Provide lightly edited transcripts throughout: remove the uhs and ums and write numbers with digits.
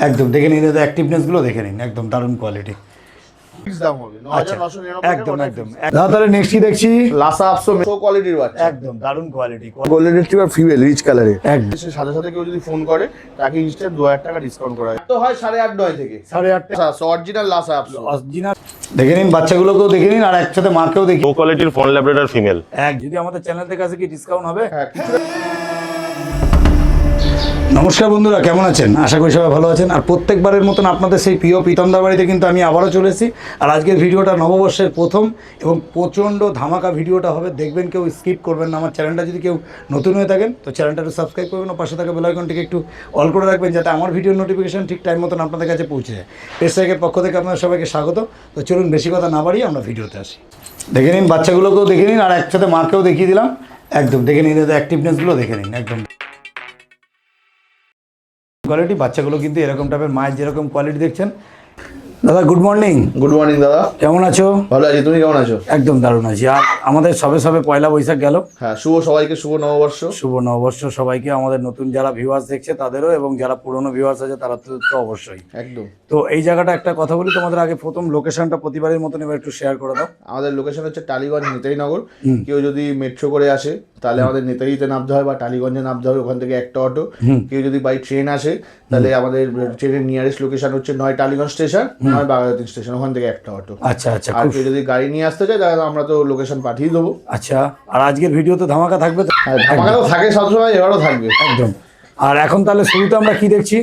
একদম দেখে নিন, এদের অ্যাক্টিভনেসগুলো দেখে নিন, একদম দারুণ কোয়ালিটি। দাম হবে একদম একদম। তাহলে নেক্সট কি দেখছি? লাসা আপসো শো কোয়ালিটির বাচ্চা, একদম দারুণ quality, golden retriever female rich কালারে। একদম সাথে সাথে কেউ যদি ফোন করে তাকে ইনস্ট্যান্ট 2000 টাকা ডিসকাউন্ট করা হয়। তো হয় 8.5 থেকে 8.5 অরিজিনাল লাসা আপসো অরিজিনাল। দেখে নিন, বাচ্চাগুলোকেও দেখে নিন, আর একসাথে মাকেও দেখি। লো কোয়ালিটির ফোন ল্যাবরেটর ফিমেল। যদি আমাদের চ্যানেল থেকে আসে কি ডিসকাউন্ট হবে? হ্যাঁ কিছুটা। নমস্কার বন্ধুরা, কেমন আছেন? আশা করি সবাই ভালো আছেন। আর প্রত্যেকবারের মতন আপনাদের সেই প্রিয় প্রীতমদার বাড়িতে কিন্তু আমি আবারও চলে এসেছি। আর আজকের ভিডিওটা নববর্ষের প্রথম এবং প্রচণ্ড ধামাকা ভিডিওটা হবে, দেখবেন, কেউ স্কিপ করবেন না। আমার চ্যানেলটা যদি কেউ নতুন হয়ে থাকেন তো চ্যানেলটা একটু সাবস্ক্রাইব করবেন ও পাশে থাকা বেল আইকনটিকে একটু অল করে রাখবেন, যাতে আমার ভিডিওর নোটিফিকেশন ঠিক টাইম মতন আপনাদের কাছে পৌঁছে যায়। পেজটাকের পক্ষ থেকে আপনাদের সবাইকে স্বাগত। তো চলুন বেশি কথা না বাড়িয়ে আমরা ভিডিওতে আসি। দেখে নিন, বাচ্চাগুলোকেও দেখে নিন, আর একসাথে মাকেও দেখিয়ে দিলাম। একদম দেখে নিন, এদের অ্যাক্টিভনেসগুলো দেখে নিন, একদম কোয়ালিটি। বাচ্চাগুলো কিন্তু এরকম টাইপের, মায়ের যেরকম কোয়ালিটি দেখছেন। দাদা গুড মর্নিং। গুড মর্নিং দাদা, কেমন আছো? ভালো আছি, তুমি কেমন আছো? একদম দারুণ আছি। আর আমাদের সবে সবে পয়লা বৈশাখ গেল। হ্যাঁ, সবাইকে শুভ নববর্ষ। শুভ নববর্ষ সবাইকে, আমাদের নতুন যারা ভিউয়ার্স দেখছে তাদেরও, এবং যারা পুরনো ভিউয়ার্স আছে তারা তো অবশ্যই। একদম। তো এই জায়গাটা একটা কথা বলি তোমাদের আগে, প্রথম লোকেশনটা প্রতিবারের মতন এবার একটু শেয়ার করে দাও। আমাদের লোকেশন হচ্ছে টালিগঞ্জ নেতাজিনগর। কেউ যদি মেট্রো করে আসে তাহলে আমাদের নেতাজিতে নামতে হয় বা টালিগঞ্জে নামতে হবে, ওখান থেকে একটা অটো। কেউ যদি বাই ট্রেন আসে তাহলে আমাদের ট্রেনের নিয়ারেস্ট লোকেশন হচ্ছে নয় টালিগঞ্জ স্টেশন, নয় বাঘাযতীন স্টেশন, ওখান থেকে একটা অটো। আচ্ছা আচ্ছা। আর কেউ যদি গাড়ি নিয়ে আসতে চায় তাহলে আমরা তো লোকেশন পাঠিয়ে দেবো। আচ্ছা, আর আজকের ভিডিও তো ধামাকা থাকবে তো? ধামাকাও থাকে সবসময়, এবারও থাকবে একদম। আর এখন তাহলে শুরুতে আমরা কি দেখছি?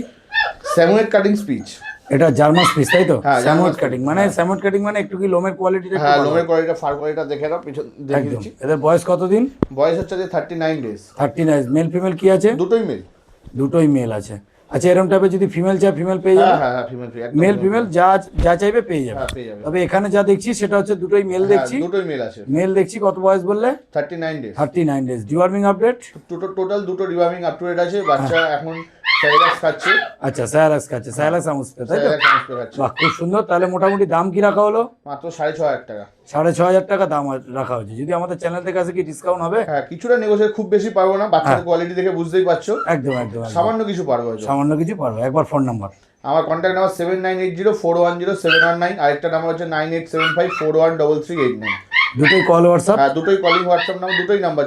স্যামুয়েট কাটিং স্পিচ। এটা জার্মান স্পিচ, তাই তো? হ্যাঁ, স্যামুয়েট কাটিং মানে, স্যামুয়েট কাটিং মানে একটু কি লোমের কোয়ালিটিটা? হ্যাঁ, লোমের কোয়ালিটিটা, ফার কোয়ালিটিটা দেখে নাও, পিছন দেখে দিচ্ছি। এদের বয়স কতদিন? বয়স হচ্ছে যে 39 ডেজ। 39। মেল ফিমেল কি আছে? দুটোই মেল। দুটোই মেল আছে। আচ্ছা, এরকম টাইপের যদি ফিমেল চাই ফিমেল পেয়ে যাবে? হ্যাঁ হ্যাঁ, ফিমেল মেল ফিমেল যা যা চাইবে পেয়ে যাবে। হ্যাঁ, পেয়ে যাবে। তবে এখানে যা দেখছি সেটা হচ্ছে দুটোই মেল দেখছি। দুটোই মেল আছে। মেল দেখছি। কত বয়স বললে? 39 days. 39 days. Deworming update? Total দুটো ডিওয়ার্মিং আপ টু ডেট আছে। বাচ্চা এখন স্যালাক্স খাচ্ছে। আচ্ছা, সায়ালাক্স খাচ্ছে, সায়ালাক্স আমস্পে, তাই তো? খাচ্ছে। বাহ, খুব সুন্দর। তাহলে মোটামুটি দাম কি রাখা হলো? মাত্র 6,500 টাকা। 6,500 টাকা দাম রাখা হয়েছে। যদি আমাদের চ্যানেল থেকে আসে কি ডিসকাউন্ট হবে? হ্যাঁ, কিছুটা নেগোশিয়েট, খুব বেশি পারবো না, বাচ্চাদের কোয়ালিটি দেখে বুঝতেই পারছো। একদম একদম। সামান্য কিছু পারবো। সামান্য কিছু পারবো। একবার ফোন নাম্বার। আমার কন্ট্যাক্ট নাম্বার 7980410719, আরেকটা নাম্বার হচ্ছে 9875413389। দুটোই কল হোয়াটসঅ্যাপ? হ্যাঁ, দুটোই কলিং হোয়াটসঅ্যাপ নাম্বার, দুটোই নাম্বার।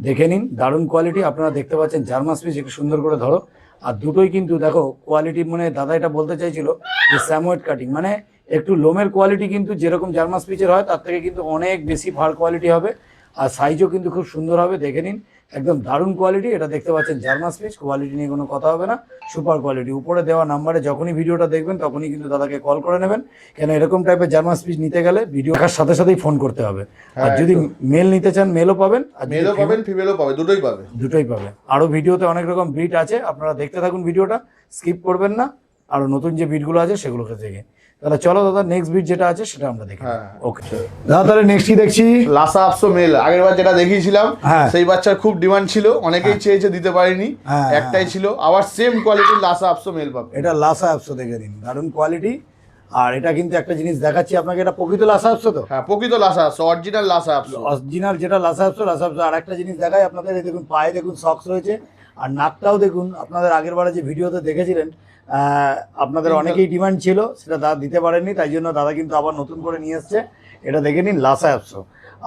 দেখে নিন, দারুণ কোয়ালিটি। আপনারা দেখতে পাচ্ছেন জার্মান স্পিচ, একটু সুন্দর করে ধরো। আর দুটোই কিন্তু দেখো কোয়ালিটি, মানে দাদা এটা বলতে চাইছিল যে স্যামুয়েট কাটিং মানে একটু লোমের কোয়ালিটি কিন্তু যেরকম জার্মান স্পিচের হয় তার থেকে কিন্তু অনেক বেশি ফার কোয়ালিটি হবে। আর সাইজও কিন্তু খুব সুন্দর হবে। দেখে নিন, একদম দারুণ কোয়ালিটি। এটা দেখতে পাচ্ছেন জার্মান স্পিচ, কোয়ালিটি নিয়ে কোনো কথা হবে না, সুপার কোয়ালিটি। উপরে দেওয়া নাম্বারে যখনই ভিডিওটা দেখবেন তখনই কিন্তু দাদাকে কল করে নেবেন, কেন এরকম টাইপের জার্মান স্পিচ নিতে গেলে ভিডিও দেখার সাথে সাথেই ফোন করতে হবে। আর যদি মেল নিতে চান মেলও পাবেন, আর মেলও পাবেন, ফিমেলও পাবে, দুটোই পাবে। দুটোই পাবে। আরও ভিডিওতে অনেক রকম ব্রিড আছে, আপনারা দেখতে থাকুন ভিডিওটা, স্কিপ করবেন না। আরও নতুন যে ব্রিডগুলো আছে সেগুলোকে দেখে। তাহলে চলো দাদা, নেক্সট ব্রিড যেটা আছে সেটা আমরা দেখি। ওকে দাদা, তাহলে নেক্সট কি দেখছি? লাসা আপসো মেল। আগের বার যেটা দেখিয়েছিলাম সেই বাচ্চার খুব ডিমান্ড ছিল, অনেকেই চেয়েছে, দিতে পারিনি, একটাই ছিল। আবার সেম কোয়ালিটির লাসা আপসো মেল পাবে। এটা লাসা আপসো, দেখে নিন, দারুণ কোয়ালিটি। আর এটা কিন্তু একটা জিনিস দেখাচ্ছি আপনাকে, এটা প্রকৃত লাসা আপসো তো? হ্যাঁ, প্রকৃত লাসা আপসো, অরিজিনাল লাসা আপসো, অরিজিনাল যেটা লাসা আপসো, লাসা আপসো। আর একটা জিনিস দেখাই আপনাদের, এই দেখুন পায়ে দেখুন সক্স রয়েছে, আর নাকটাও দেখুন। আপনাদের আগের বারে যে ভিডিওতে দেখেছিলেন, আপনাদের অনেকেই ডিমান্ড ছিল, সেটা দাদা দিতে পারেননি, তাই জন্য দাদা কিন্তু আবার নতুন করে নিয়ে এসছে। এটা দেখে নিন, লাসা আপসো।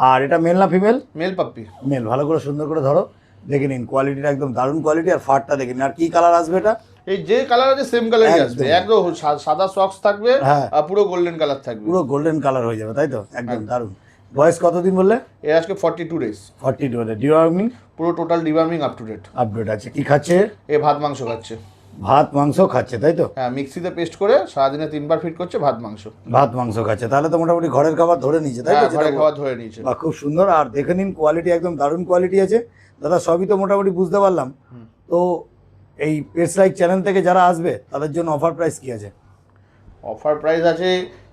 আর এটা মেল না ফিমেল? Mail puppy. মেল। ভালো করে সুন্দর করে ধরো, দেখে নিন কোয়ালিটিটা, একদম দারুণ কোয়ালিটি। আর ফারটা দেখে নিন। আর কি কালার আসবে এটা? এই যে কালার আছে সেম কালারই আসবে, একদম সাদা সক্স থাকবে, আর পুরো গোল্ডেন কালার থাকবে, পুরো গোল্ডেন কালার হয়ে যাবে, তাই তো? একদম দারুণ। বয়স কতদিন বললে? এর আজকে 42 ডেজ। 42 ডেজ। ডিওয়ার্মিং? পুরো total deworming up to date. Update আছে। কি খাচ্ছে? এ ভাত মাংস খাচ্ছে। ভাত মাংস খাচ্ছে, তাই তো? হ্যাঁ, মিক্সিতে পেস্ট করে সারাদিনে 3 বার ফিট করছে ভাত মাংস। ভাত মাংস খাচ্ছে, তাহলে তো মোটামুটি ঘরের খাবার ধরে নিয়েছে, তাই তো? ঘরের খাবার ধরে নিয়েছে। বা খুব সুন্দর। আর দেখে নিন কোয়ালিটি, একদম দারুণ কোয়ালিটি আছে দাদা। সবই তো মোটামুটি বুঝতে পারলাম। তো এই পেজ লাইক চ্যানেল থেকে যারা আসবে তাদের জন্য অফার প্রাইস কি আছে? অফার প্রাইস আছে,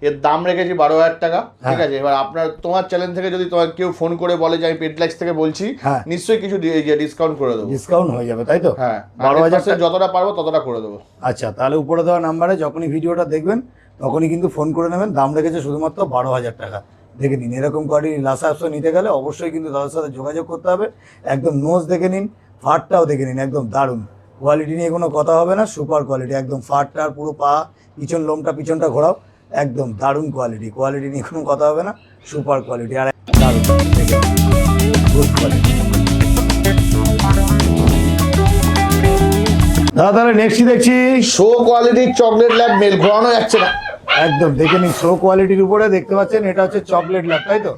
এর দাম রেখেছি 12,000 টাকা, ঠিক আছে? এবার তোমার চ্যানেল থেকে যদি তোমার কেউ ফোন করে বলে যে আমি পেডলাইক্স থেকে বলছি, নিশ্চয়ই কিছু ডিসকাউন্ট করে দেবো। ডিসকাউন্ট হয়ে যাবে, তাই তো? হ্যাঁ, 12,000 যতটা পারবো ততটা করে দেবো। আচ্ছা, তাহলে উপরে দেওয়া নাম্বারে যখনই ভিডিওটা দেখবেন তখনই কিন্তু ফোন করে নেবেন। দাম রেখেছে শুধুমাত্র 12,000 টাকা। দেখে নিন, এরকম কোয়ালিটি লাসা আপসো নিতে গেলে অবশ্যই কিন্তু দাদার সাথে যোগাযোগ করতে হবে। একদম নোজ দেখে নিন, ফারটাও দেখে নিন, একদম দারুণ কোয়ালিটি নিয়ে কোনো কথা হবে না, সুপার কোয়ালিটি একদম। ফাটটার পুরো পা পিছন লোমটা পিছনটা ঘোরাও, একদম দারুণ কোয়ালিটি। কোয়ালিটি নিয়ে কোনো কথা হবে না, সুপার কোয়ালিটি আর দারুণ, গুড কোয়ালিটি। দাদা তাহলে নেক্সটই দেখছি শো কোয়ালিটির চকলেট ল্যাব মেল, ঘোরানো যাচ্ছে না। একদম দেখে নিন, শো কোয়ালিটির উপরে দেখতে পাচ্ছেন এটা হচ্ছে চকলেট ল্যাব, তাই তো?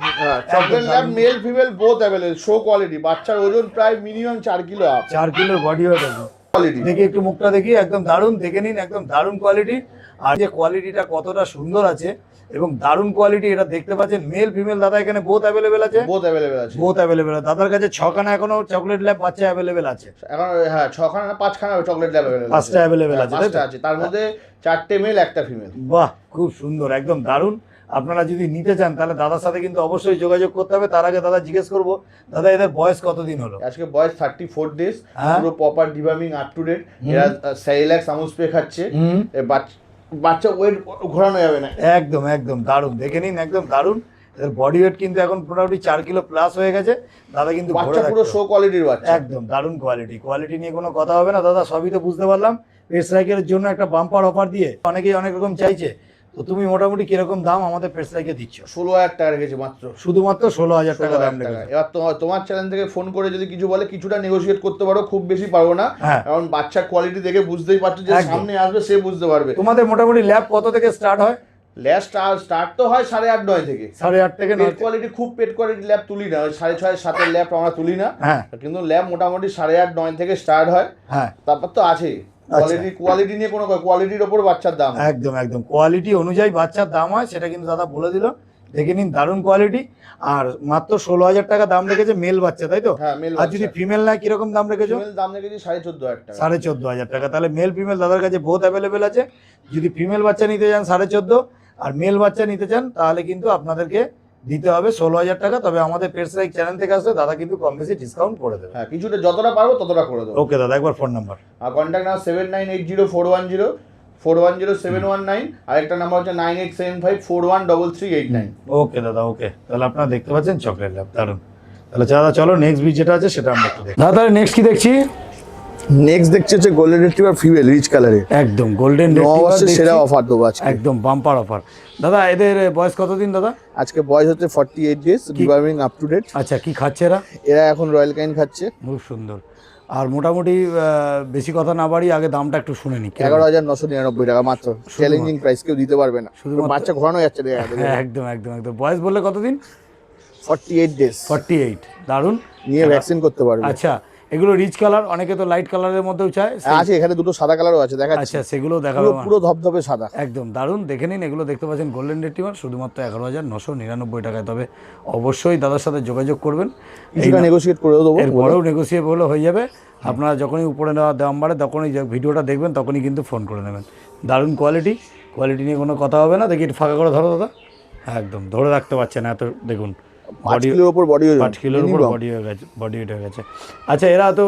Chocolate lab male female both available, show quality. বাচ্চার ওজন প্রায় মিনিমাম 4 কিলো আপ। 4 কিলোর বডি ওয়েট আছে। কোয়ালিটি দেখি একটু মুখটা দেখি, একদম দারুণ, দেখে নিন একদম দারুণ কোয়ালিটি। আর যে কোয়ালিটিটা কতটা সুন্দর আছে এবং দারুণ কোয়ালিটি, এটা দেখতে পাচ্ছেন মেল ফিমেল দাদা এখানে বোথ অ্যাভেলেবেল আছে। বোথ অ্যাভেলেবেল আছে। বোথ অ্যাভেলেবেল আছে দাদার কাছে। 6খানা এখনো চকলেট ল্যাব বাচ্চা অ্যাভেলেবেল আছে এখন। হ্যাঁ 6খানা না 5খানা চকলেট ল্যাব অ্যাভেলেবেল আছে। 5টা অ্যাভেলেবেল আছে, তাই তো? 5টা আছে, তার মধ্যে 4টে মেল 1টা ফিমেল। বাহ, খুব সুন্দর, একদম দারুণ। আপনারা যদি নিতে চান তাহলে দাদার সাথে কিন্তু অবশ্যই যোগাযোগ করতে হবে। তার আগে দাদা জিজ্ঞেস করবো, দাদা এদের বয়স কতদিন হলো? আজকে বয়স 34 ডেজ, হ্যাঁ। পুরো proper deworming up to date. এরা সেরিল্যাক্স আমুল স্প্রে খাচ্ছে। বাচ্চা ওয়েট ঘোরানো যাবে না। একদম একদম দারুণ, দেখে নিন একদম দারুণ। এদের বডি ওয়েট কিন্তু এখন মোটামুটি 4 কিলো প্লাস হয়ে গেছে দাদা, কিন্তু বাচ্চা পুরো শো কোয়ালিটির বাচ্চা। একদম দারুণ কোয়ালিটি। কোয়ালিটি নিয়ে কোনো কথা হবে না দাদা, সবই তো বুঝতে পারলাম। পেট সাইকেলের জন্য একটা বাম্পার অফার দিয়ে অনেকেই অনেক রকম চাইছে, তো তুমি মোটামুটি কিরকম দাম আমাদের পেট সাইকেল দিচ্ছ? 16,000 টাকা রেখেছে মাত্র, শুধুমাত্র 16,000 টাকা দাম 16,000 টাকা। রেখেছে। এবার তোমার চ্যানেল থেকে ফোন করে যদি কিছু বলে কিছুটা নেগোশিয়েট করতে পারো, খুব বেশি পারবো না, হ্যাঁ। কারণ বাচ্চা কোয়ালিটি দেখে বুঝতেই পারছো যে একদম। সামনে আসবে সে বুঝতে পারবে। তোমাদের মোটামুটি ল্যাব কত থেকে স্টার্ট হয়? ল্যাব স্টার্ট তো হয় 8:30-9 থেকে। 8:30 থেকে পেট কোয়ালিটি খুব পেট কোয়ালিটি ল্যাব তুলি না, ওই 6:30-7 ল্যাব আমরা তুলি না। হ্যাঁ কিন্তু ল্যাব মোটামুটি 8:30-9 থেকে স্টার্ট হয়। হ্যাঁ, তারপর তো আছে কোয়ালিটি নিয়ে কোনো কোয়ালিটির ওপর বাচ্চার দাম। একদম একদম কোয়ালিটি অনুযায়ী বাচ্চার দাম হয়, সেটা কিন্তু দাদা বলে দিল। দেখে নিন দারুণ কোয়ালিটি। আর মাত্র 16,000 টাকা দাম রেখেছে মেল বাচ্চা, তাই তো? হ্যাঁ মেল। আর যদি ফিমেল না কিরকম দাম রেখেছো? ফিমেল দাম রেখেছি 14,500 টাকা। 14,500 টাকা। তাহলে মেল ফিমেল দাদার কাছে বোথ অ্যাভেলেবেল আছে। যদি ফিমেল বাচ্চা নিতে চান 14,500, আর মেল বাচ্চা নিতে চান তাহলে কিন্তু আপনাদেরকে দিতে হবে 16,000 টাকা। তবে আমাদের পেটস লাইক চ্যানেল থেকে আসলে দাদা কিন্তু কম বেশি ডিসকাউন্ট করে দেবে। হ্যাঁ কিছুটা যতটা পারবো ততটা করে দেবো। ওকে দাদা, একবার ফোন নাম্বার আর কন্ট্যাক্ট নাম্বার 7980410719, আর একটা নাম্বার হচ্ছে 9875413389। ওকে দাদা, ওকে। তাহলে আপনারা দেখতে পাচ্ছেন চকলেট ল্যাব, দারুন। তাহলে দাদা চলো নেক্সট বিট যেটা আছে সেটা আমরা একটু দেখি। দাদা তাহলে নেক্সট কি দেখছি? নেক্সট দেখছি হচ্ছে গোল্ডেন রিট্রিভার ফিমেল রিচ কালারে। একদম গোল্ডেন সেরা অফার দেবো আজকে, একদম বাম্পার অফার। দাদা এদের বয়স কতদিন দাদা? আজকে বয়স হচ্ছে 48 days, deworming up to date. আচ্ছা, কি খাচ্ছে এরা? এরা এখন রয়্যাল কাইন খাচ্ছে। খুব সুন্দর। আর মোটামুটি বেশি কথা না বাড়ি, আগে দামটা একটু শুনে নি। 11,999 টাকা মাত্র, চ্যালেঞ্জিং প্রাইস, কেউ দিতে পারবে না। শুধুমাত্র বাচ্চা ঘোরানো যাচ্ছে না। হ্যাঁ একদম একদম একদম। বয়স বললে কতদিন? 48 ডেজ। 48, দারুন। নিয়ে ভ্যাকসিন করতে পারবে। আচ্ছা, এগুলো রিচ কালার, অনেকে তো লাইট কালারের মধ্যেও চায়। আছে এখানে দুটো সাদা কালারও আছে, দেখাচ্ছি। আচ্ছা, সেগুলো দেখাবো। পুরো ধবধবে সাদা, একদম দারুন। দেখে নিন, এগুলো দেখতে পাচ্ছেন গোল্ডেন রিট্রিভার, শুধুমাত্র 11,999 টাকায়। তবে অবশ্যই দাদার সাথে যোগাযোগ করবেন, কিছুটা নেগোশিয়েট করে দেবো। এরপরেও নেগোসিয়েবল হয়ে যাবে। আপনারা যখনই উপরে নেওয়া দাম বাড়ে তখনই ভিডিওটা দেখবেন, তখনই কিন্তু ফোন করে নেবেন। দারুণ কোয়ালিটি, কোয়ালিটি নিয়ে কোনো কথা হবে না। দেখি একটু ফাঁকা করে ধরো দাদা। হ্যাঁ একদম ধরে রাখতে পারছেন এত, দেখুন 5 কিলোর উপর বডি, 5 কিলোর উপর বডি হয়ে গেছে, বডি ওয়েট হয়ে গেছে। আচ্ছা, এরা তো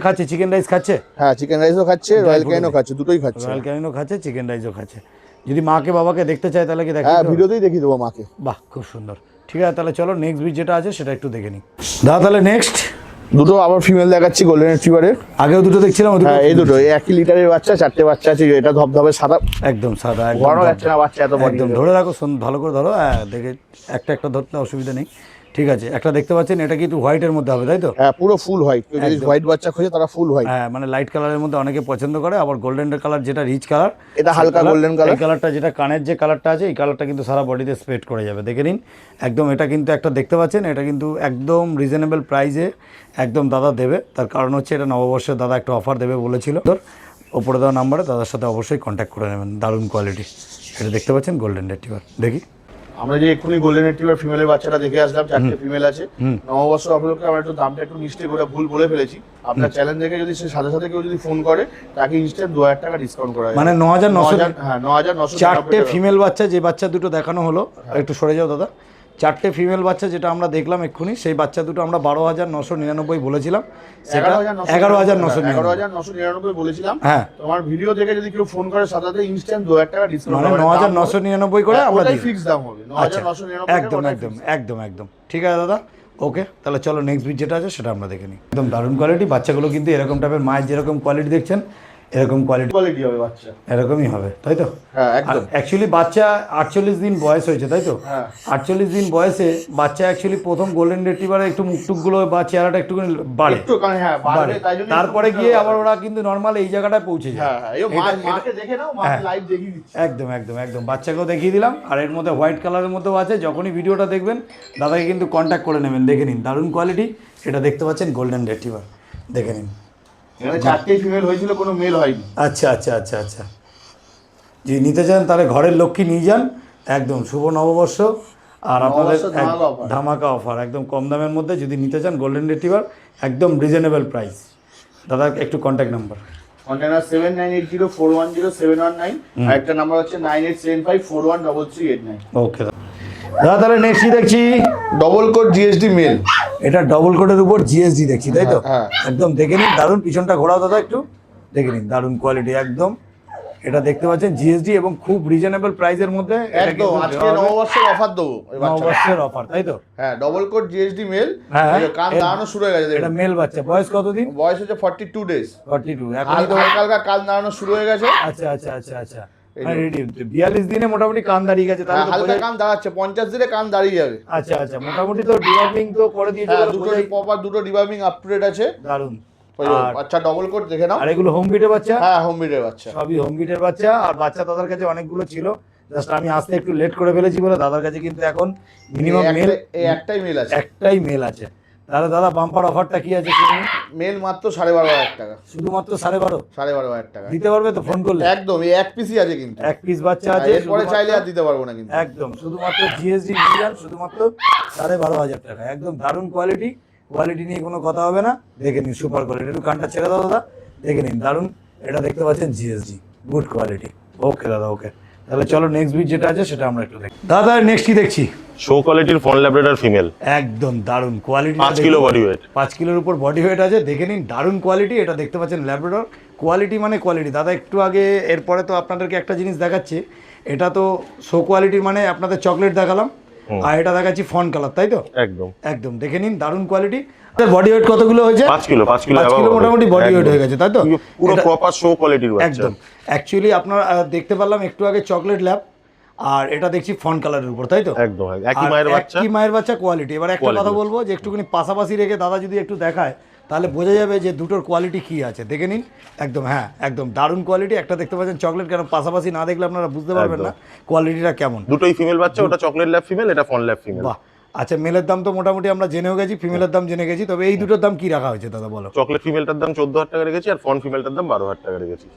খাচ্ছে, চিকেন রাইস খাচ্ছে? হ্যাঁ চিকেন রাইসও খাচ্ছে, রয়্যাল ক্যানিনও খাচ্ছে, দুটোই খাচ্ছে। রয়্যাল ক্যানিনও খাচ্ছে, চিকেন রাইসও খাচ্ছে। যদি মাকে বাবাকে দেখতে চায় তাহলে কি দেখে? হ্যাঁ ভিডিওতেই দেখিয়ে দেবো মাকে। বাহ, খুব সুন্দর। ঠিক আছে, তাহলে চলো নেক্সট বিট যেটা আছে সেটা একটু দেখে নিই। দাদা তাহলে নেক্সট দুটো আবার ফিমেল দেখাচ্ছি গোল্ডেন রিট্রিভারের। আগেও দুটো দেখছিলাম। হ্যাঁ এই দুটো, এই 1 লিটারের বাচ্চা, 4টে বাচ্চা আছে। এটা ধবধবে সাদা, একদম সাদা, ঘোরানো যাচ্ছে না বাচ্চা, এত বডি। একদম ধরে রাখো, ভালো করে ধরো। হ্যাঁ দেখে একটা একটা ধরতে অসুবিধা নেই। ঠিক আছে, একটা দেখতে পাচ্ছেন, এটা কিন্তু হোয়াইটের মধ্যে হবে, তাই তো? হ্যাঁ পুরো ফুল হোয়াইট, যদি হোয়াইট বাচ্চা খোঁজে তারা ফুল হোয়াইট। হ্যাঁ মানে লাইট কালারের মধ্যে অনেকে পছন্দ করে, আবার গোল্ডেন কালার যেটা রিচ কালার, এটা হালকা গোল্ডেন কালার। এই কালারটা যেটা কানের যে কালারটা আছে, এই কালারটা কিন্তু সারা বডিতে স্প্রেড করে যাবে। দেখে নিন একদম। এটা কিন্তু একটা দেখতে পাচ্ছেন, এটা কিন্তু একদম রিজনেবল প্রাইসে একদম দাদা দেবে। তার কারণ হচ্ছে এটা নববর্ষে দাদা একটা অফার দেবে বলেছিল। ওপরে দেওয়া নাম্বারে দাদার সাথে অবশ্যই কন্ট্যাক্ট করে নেবেন। দারুণ কোয়ালিটি। এটা দেখতে পাচ্ছেন গোল্ডেন রিট্রিভার। দেখি আমরা যে এক্ষুনি গোল্ডেন রিট্রিভার ফিমেলের বাচ্চাটা দেখে আসলাম, 4টে ফিমেল আছে। নববর্ষ উপলক্ষে আমরা একটু দামটা একটু মিস্টেক করে ভুল বলে ফেলেছি। আপনার চ্যানেল দেখে যদি সে সাথে সাথে কেউ যদি ফোন করে, তাকে ইনস্ট্যান্ট 2,000 টাকা ডিসকাউন্ট করা হয়। মানে 9,900। হ্যাঁ 9,900। 4টে ফিমেল বাচ্চা, যে বাচ্চা দুটো দেখানো হলো, একটু সরে যাও দাদা। 4টে ফিমেল বাচ্চা যেটা আমরা দেখলাম এক্ষুনি, সেই বাচ্চা দুটো আমরা 12,999 বলেছিলাম, সেটা 11,999 বলেছিলাম। হ্যাঁ তোমার ভিডিও দেখে যদি কেউ ফোন করে সাথে সাথে ইনস্ট্যান্ট 2,000 টাকা ডিসকাউন্ট, মানে 9,999 করে আমরা দিই। ফিক্স দাম হবে 9,999। একদম একদম একদম একদম। ঠিক আছে দাদা, ওকে, তাহলে চলো নেক্সট বিট যেটা আছে সেটা আমরা দেখে নিই। একদম দারুণ কোয়ালিটি, বাচ্চাগুলো কিন্তু এরকম টাইপের, মায়ের যেরকম কোয়ালিটি দেখছেন এরকম কোয়ালিটি কোয়ালিটি হবে বাচ্চা, এরকমই হবে, তাই তো? হ্যাঁ একদম। অ্যাকচুয়ালি বাচ্চা 48 দিন বয়স হয়েছে, তাই তো? হ্যাঁ 48 দিন বয়সে বাচ্চা অ্যাকচুয়ালি প্রথম গোল্ডেন রিট্রিভারে একটু মুখটুকগুলো বা চেহারাটা একটুখানি বাড়ে, একটু কারণ হ্যাঁ বাড়বে, তাই জন্য তারপরে গিয়ে আবার ওরা কিন্তু নর্মাল এই জায়গাটায় পৌঁছে যায়। হ্যাঁ এই মাকে দেখে নাও, মাকে লাইভ দেখিয়ে দিচ্ছি। একদম একদম একদম বাচ্চাকেও দেখিয়ে দিলাম, আর এর মধ্যে হোয়াইট কালারের মধ্যেও আছে। যখনই ভিডিওটা দেখবেন দাদাকে কিন্তু কন্ট্যাক্ট করে নেবেন। দেখে নিন দারুণ কোয়ালিটি, এটা দেখতে পাচ্ছেন গোল্ডেন রিট্রিভার, দেখে নিন। এখানে 4টেই ফিমেল হয়েছিল, কোনো মেল হয়নি। আচ্ছা আচ্ছা আচ্ছা আচ্ছা, যদি নিতে চান তাহলে ঘরের লক্ষ্মী নিয়ে যান, একদম শুভ নববর্ষ। আর আপনাদের নববর্ষ ধামাকা offer। ধামাকা অফার, একদম কম দামের মধ্যে যদি নিতে চান গোল্ডেন রিট্রিভার, একদম রিজনেবল প্রাইস। দাদা একটু কন্ট্যাক্ট নাম্বার। কন্ট্যাক্ট 7980410719, আর একটা নাম্বার হচ্ছে 9875413389। ওকে দাদা, তাহলে নেক্সট কি দেখছি? Double coat GSD male. এটা ডবল কোডের উপর জিএসডি দেখছি, তাই তো? হ্যাঁ। একদম দেখে নিন, দারুণ। পিছনটা ঘোরাও দাদা একটু, দেখে নিন দারুণ কোয়ালিটি একদম। এটা দেখতে পাচ্ছেন জিএসডি এবং খুব রিজনেবল প্রাইসের মধ্যে। এটা একদম কিন্তু আজকে নববর্ষের অফার দেবো এই বাচ্চাটা। নববর্ষের অফার, তাই তো? হ্যাঁ ডবল কোড জিএসডি মেল। হ্যাঁ। কান দাঁড়ানো শুরু হয়ে গেছে এটা দেখুন। মেল বাচ্চা, বয়স কতদিন? বয়স হচ্ছে 42 ডেজ। 42 এখনই তো। হালকা হালকা কান দাঁড়ানো শুরু হয়ে গেছে। আচ্ছা আচ্ছা আচ্ছা আচ্ছা, 42 দিনে মোটামুটি কান দাঁড়িয়ে গেছে, তাহলে তো হালকা কান দাঁড়াচ্ছে, 50 দিনে কান দাঁড়িয়ে যাবে। আচ্ছা আচ্ছা, মোটামুটি তো ডিওয়ার্মিং তো করে দিয়েছে। হ্যাঁ দুটো প্রপার দুটো রিভার্বিং আপ টু ডেট আছে। দারুণ। আচ্ছা ডবল কোড দেখে নাও। আর এগুলো হোম বিটের বাচ্চা? হ্যাঁ হোম ব্রিডের বাচ্চা। সবই হোম বিটের বাচ্চা। আর বাচ্চা দাদার কাছে অনেকগুলো ছিল, জাস্ট আমি আসতে একটু লেট করে ফেলেছি বলে দাদার কাছে কিন্তু এখন মিনিমাম মেল এই একটাই মেল আছে। একটাই মেল আছে। তাহলে দাদা বাম্পার অফারটা কি আছে শুনুন। মেল মাত্র 12,500 টাকা। শুধুমাত্র 12.5 12,500 টাকা দিতে পারবে তো ফোন করলে? একদম, এই এক পিসই আছে কিন্তু। এক পিস বাচ্চা আছে, এরপরে চাইলে আর দিতে পারবো না কিন্তু। একদম শুধুমাত্র জিএসডি মিলিয়ন, শুধুমাত্র 12,500 টাকা। একদম দারুণ কোয়ালিটি, কোয়ালিটি নিয়ে কোনো কথা হবে না। দেখে নিন সুপার কোয়ালিটি, একটু কানটা ছেড়ে দাও দাদা, দেখে নিন দারুণ। এটা দেখতে পাচ্ছেন জিএসডি, গুড কোয়ালিটি। ওকে দাদা, ওকে, তাহলে চলো নেক্সট বিট যেটা আছে সেটা আমরা একটু দেখি। দাদা নেক্সট কি দেখছি? শো কোয়ালিটির ফন ল্যাব্রাডর ফিমেল, একদম দারুণ কোয়ালিটি। 5 kilo body weight. 5 কিলোর উপর বডি ওয়েট আছে, দেখে নিন দারুণ কোয়ালিটি। এটা দেখতে পাচ্ছেন ল্যাব্রাডর, কোয়ালিটি মানে কোয়ালিটি। দাদা একটু আগে এরপরে তো আপনাদেরকে একটা জিনিস দেখাচ্ছি, এটা তো শো কোয়ালিটির মানে আপনাদের চকলেট দেখালাম, আর এটা দেখাচ্ছি ফন কালার, তাই তো? একদম একদম দেখে নিন দারুণ কোয়ালিটি। বডি ওয়েট কতগুলো হয়েছে? 5 কিলো 5 কিলো 5 কিলো মোটামুটি বডি ওয়েট হয়ে গেছে, তাই তো? পুরো এটা- প্রপার শো কোয়ালিটির বাচ্চা। একদম। অ্যাকচুয়ালি আপনারা দেখতে পারলাম একটু আগে চকলেট ল্যাব, আর এটা দেখছি ফন কালারের উপর, তাই তো? একদম একই আর মায়ের বাচ্চা। একই মায়ের বাচ্চা কোয়ালিটি। এবার একটা Quality কথা বলবো যে একটুখানি পাশাপাশি রেখে দাদা যদি একটু দেখায় তাহলে বোঝা যাবে যে দুটোর কোয়ালিটি কি আছে। দেখে নিন একদম, হ্যাঁ একদম দারুণ কোয়ালিটি। একটা দেখতে পাচ্ছেন চকলেট, কেন পাশাপাশি না দেখলে আপনারা বুঝতে পারবেন না কোয়ালিটিটা কেমন। দুটোই ফিমেল বাচ্চা, ওটা চকলেট ল্যাব ফিমেল, এটা ফন ল্যাব ফিমেল। বাহ, আচ্ছা মেলের দাম তো মোটামুটি আমরা জেনেও গেছি, ফিমেলের দাম জেনে গেছি, তবে এই দুটোর দাম কি রাখা হয়েছে দাদা বলো? চকলেট ফিমেলটার দাম 14,000 টাকা রেখেছি, আর ফন ফিমেলটার দাম 12,000 টাকা রেখেছি।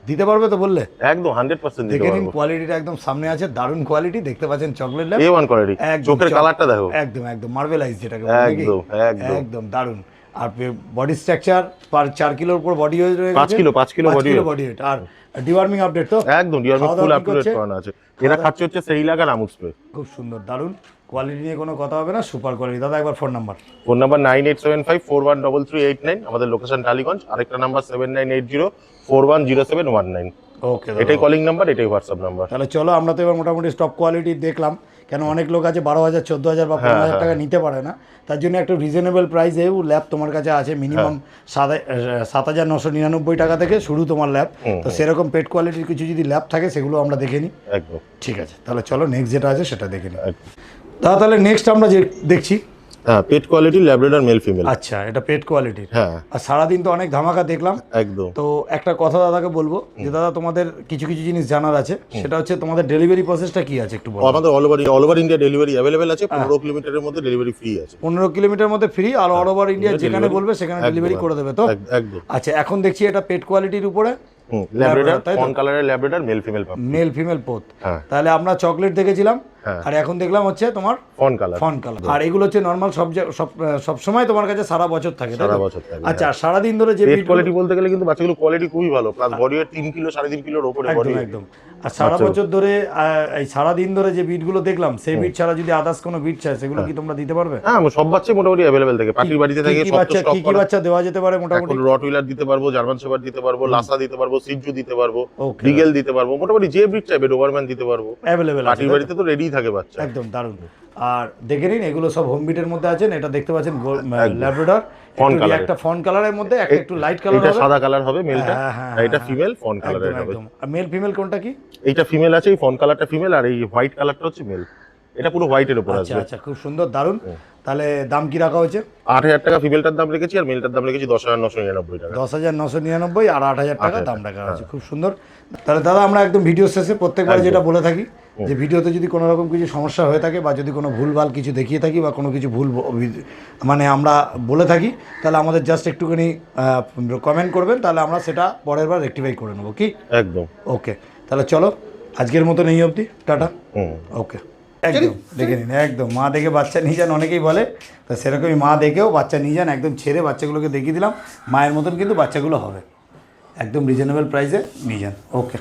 দিতে পারবে তো বললে? একদম 100% দিতে দেখে নিন পারবো। কোয়ালিটিটা একদম সামনে আছে, দারুণ কোয়ালিটি। দেখতে পাচ্ছেন চকলেট ল্যাব, A1 কোয়ালিটি, একদম চোখের কালারটা দেখো। একদম একদম মার্বেলাইজ যেটাকে বলে নাকি? একদম একদম একদম দারুণ। আর বডি স্ট্রাকচার 4 কিলোর উপর বডি ওয়েট রয়েছে, 5 kilo 5 kilo body body weight. আর ডিওয়ার্মিং আপডেট তো একদম ডিওর্মিং খাওয়া ফুল দাওয়া আপ কি টু ডেট করছে? করানো আছে। এরা খাচ্ছে হচ্ছে সেইলাক আর আমুল স্প্রে। খুব সুন্দর দারুণ কোয়ালিটি নিয়ে কোনো কথা হবে না, সুপার কোয়ালিটি। দাদা একবার ফোন নাম্বার। ফোন নাম্বার 9875413389, আমাদের লোকেশন টালিগঞ্জ। আরেকটা নাম্বার 7980410719। ওকে এটাই কলিং নাম্বার, এটাই হোয়াটসঅ্যাপ নাম্বার। তাহলে চলো, আমরা তো এবার মোটামুটি স্টক কোয়ালিটি দেখলাম, কেন অনেক লোক আছে 12,000 14,000 বা 15,000 টাকা নিতে পারে না, তার জন্য একটু রিজনেবল প্রাইসেও ল্যাব তোমার কাছে আছে। মিনিমাম 7,999 টাকা থেকে শুরু তোমার ল্যাব। তো সেরকম পেট কোয়ালিটির কিছু যদি ল্যাব থাকে সেগুলো আমরা দেখে নিই। একদম ঠিক আছে, তাহলে চলো নেক্সট যেটা আছে সেটা দেখে নিই। একদম। দাদা তাহলে নেক্সট আমরা যে দেখছি, হ্যাঁ পেট কোয়ালিটি ল্যাব্রাডর মেল ফিমেল। আচ্ছা এটা পেট কোয়ালিটির। হ্যাঁ আর সারাদিন তো অনেক ধামাকা দেখলাম, একদম। তো একটা কথা দাদাকে বলবো যে দাদা তোমাদের কিছু কিছু জিনিস জানার আছে, সেটা হচ্ছে তোমাদের ডেলিভারি প্রসেসটা কি আছে একটু বলো। আমাদের all over India delivery available আছে। 15 কিলোমিটারের মধ্যে ডেলিভারি ফ্রি আছে। 15 কিলোমিটার মধ্যে ফ্রি, আর অল ওভার ইন্ডিয়া যেখানে delivery। বলবে সেখানে ডেলিভারি একদম, করে দেবে তো? একদম। আচ্ছা এখন দেখছি এটা পেট কোয়ালিটির উপরে ল্যাব্রাডর তাই তো? ফন কালারের ল্যাব্রাডর মেল ফিমেল পাবে। মেল ফিমেল পোত। হ্যাঁ। তাহলে আমরা চকলেট দেখেছিলাম, হ্যাঁ। আর এখন দেখলাম হচ্ছে তোমার ফন কালার। Fawn colour. আর এগুলো হচ্ছে নর্মাল সব সময় তোমার কাছে সারা বছর থাকে, তাই তো? সারা বছর থাকে, আচ্ছা আর সারাদিন ধরে যে পেট breed কোয়ালিটি বলতে গেলে কিন্তু বাচ্চাগুলো কোয়ালিটি খুবই ভালো, প্লাস বডি ওয়েট 3 কিলো 3.5 কিলোর উপরে বডি। একদম একদম। আর সারা বছর ধরে এই সারা দিন ধরে যে বিটগুলো দেখলাম, সেই বিট ছাড়া যদি আদার্স কোনো বিট চাই সেগুলো কি তোমরা দিতে পারবে? হ্যাঁ সব বাচ্চাই মোটামুটি অ্যাভেলেবেল থাকে। পার্টির বাড়িতে থাকে কি সব বাচ্চা স্টক কি করা। বাচ্চা দেওয়া যেতে পারে মোটামুটি? এখন রটউইলার দিতে পারবো, জার্মান শেপার্ড দিতে পারবো, লাসা দিতে পারবো, সিজু দিতে পারবো, Okay. রিগেল দিতে পারবো, মোটামুটি যে ব্রিড চাইবে ডোবারম্যান দিতে পারবো। অ্যাভেলেবেল আছে, পার্টির বাড়িতে তো রেডি থাকে বাচ্চা। একদম দারুণ। আর দেখে নিন এগুলো সব হোম বিটের মধ্যে আছেন। এটা দেখতে পাচ্ছেন ল্যাব্রাডর, Fawn color একটা ফন কালারের মধ্যে, একটা একটু লাইট কালার এটা হবে। সাদা কালার হবে মেলটা, হ্যাঁ, হ্যাঁ, আর এটা ফিমেল ফন কালারের একদম হবে। একদম। আর মেল ফিমেল কোনটা কি? এইটা ফিমেল আছে, এই ফন কালারটা ফিমেল, আর এই হোয়াইট কালারটা হচ্ছে মেল। এটা পুরো হোয়াইটের উপর আচ্ছা আসবে। আচ্ছা, খুব সুন্দর, দারুণ। তাহলে দাম কি রাখা হয়েছে? 8,000 টাকা ফিমেলটার দাম রেখেছি, আর মেলটার দাম রেখেছি 10,999 টাকা। 10,999 আর 8,000 টাকা দাম রাখা হয়েছে, খুব সুন্দর। তাহলে দাদা আমরা একদম ভিডিও শেষে প্রত্যেকবার যেটা বলে থাকি যে ভিডিওতে যদি কোনো রকম কিছু সমস্যা হয়ে থাকে বা যদি কোনো ভুলভাল কিছু দেখিয়ে থাকি বা কোনো কিছু ভুল মানে আমরা বলে থাকি, তাহলে আমাদের জাস্ট একটুখানি কমেন্ট করবেন, তাহলে আমরা সেটা পরের বার রেকটিফাই করে নেবো, কি? একদম। ওকে, তাহলে চলো আজকের মতন এই অবধি, টাটা। ওকে, একদম দেখে নিন, একদম মা দেখে বাচ্চা নিয়ে যান অনেকেই বলে, তা সেরকমই মা দেখেও বাচ্চা নিয়ে যান, একদম ছেড়ে বাচ্চাগুলোকে দেখিয়ে দিলাম, মায়ের মতন কিন্তু বাচ্চাগুলো হবে, একদম রিজনেবল প্রাইসে নিয়ে যান। ওকে।